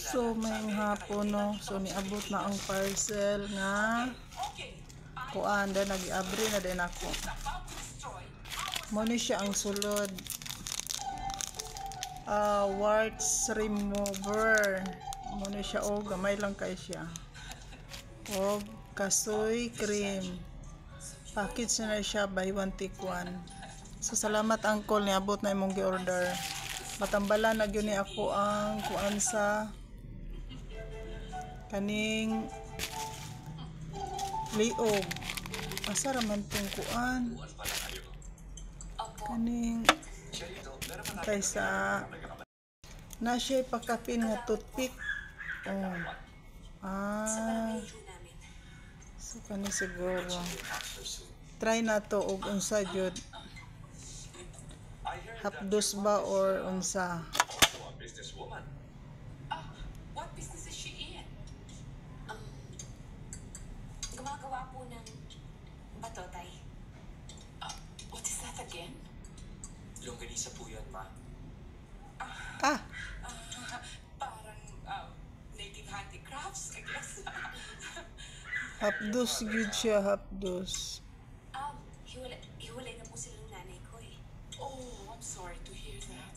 So may hapon no, so niabot na ang parcel nga kuan da nag-abri na din ako. Mo ni siya ang sulod. Warts remover. Mo ni siya og gamay lang kay siya. Og kasoy cream. Package na siya buy one take one. So salamat uncle niabot na imong gi-order. Matambalan na gyud ni ako ang kuan sa kaning liog. Asa ra man tong kuan? Kaning kaysa na siya pakapin nga toothpick. So kani siguro. Try na to og unsa jud. Hapdos ba or unsa? What business is she in? Gumagawa po ng batotay. What is that again? Longganisa po yan, ma. Parang native handicrafts, I guess. Hapdos gyud siya, hapdos. Hiwalay na po sila ng nanay ko eh. Oh, I'm sorry to hear that.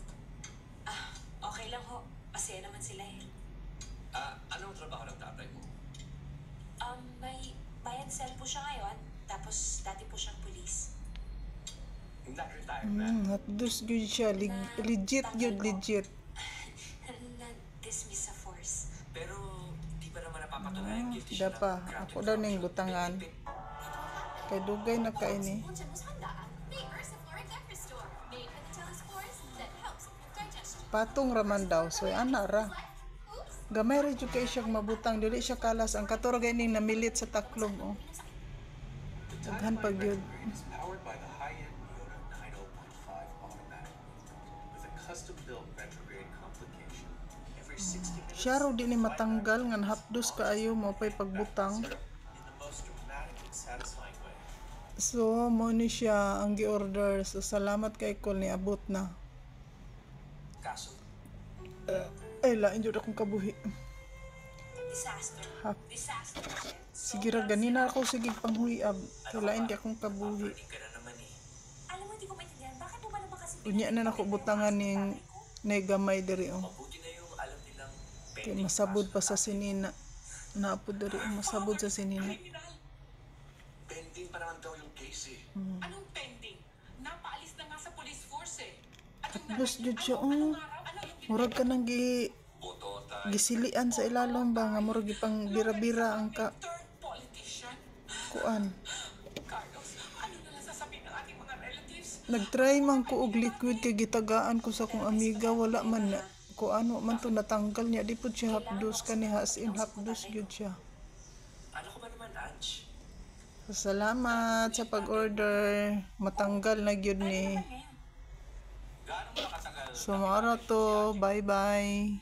Okay lang ho. Masaya naman sila eh. Anong trabaho ng tatay mo? May bayan cell po siya ngayon. Tapos dati po siyang police. Not-retired na. Hapdos gyud siya, legit gyud, legit. Na-dismiss sa force. Pero di pa naman napapatunayan guilty siya Dapa, ako daw ning butangan. Kay dugay na kaini. Patong raman daw, so ana ra. Gamay ra jud kay siya mabutang, dili siya kalas. Ang katorga ining namilit sa taklob oh. Daghan pag yun. Powered by the high-end Toyota 90.5 automatic with a custom-built retrograde complication. Every 60 minutes Siya raw di ni matanggal ngan hapdos kaayo mo pay pagbutang. in the most dramatic and satisfying way. So mo ni siya ang gi-order. So salamat kay Col ni abot na. Kaso, Ay lain jud akong kabuhi. Disaster. Hap- Disaster. Sige ra ganina ako sige panghuyab. Kailain di akong kabuhi. hindi ka na naman eh. Alam mo, hindi ko maintindihan. Bakit mo ba naman kasi Unya na nako butangan ning gamay diri oh. Mabuti na yung alam nilang Kay masabod pa sa sinina. Naapod diri masabod sa sinina. pending pa naman daw yung case eh. Anong pending? Napaalis na nga sa police force eh. Hapdos jud siya oh. Murag ka nang Botota. gisilian sa ilalom ba nga murag gipang bira-bira ang Third politician? kuan. Carlos, ano na lang sasabihin ng ating mga relatives? Nagtry man ko og liquid kay gitagaan ko sa kong amiga wala man na ko ano man to natanggal niya di pud siya hapdos kani as in hapdos gyud siya. Ano ko ba naman, Ange? Salamat sa pag-order. Matanggal na gyud ni. Gaano mo nakatagal? So mara to. Bye bye.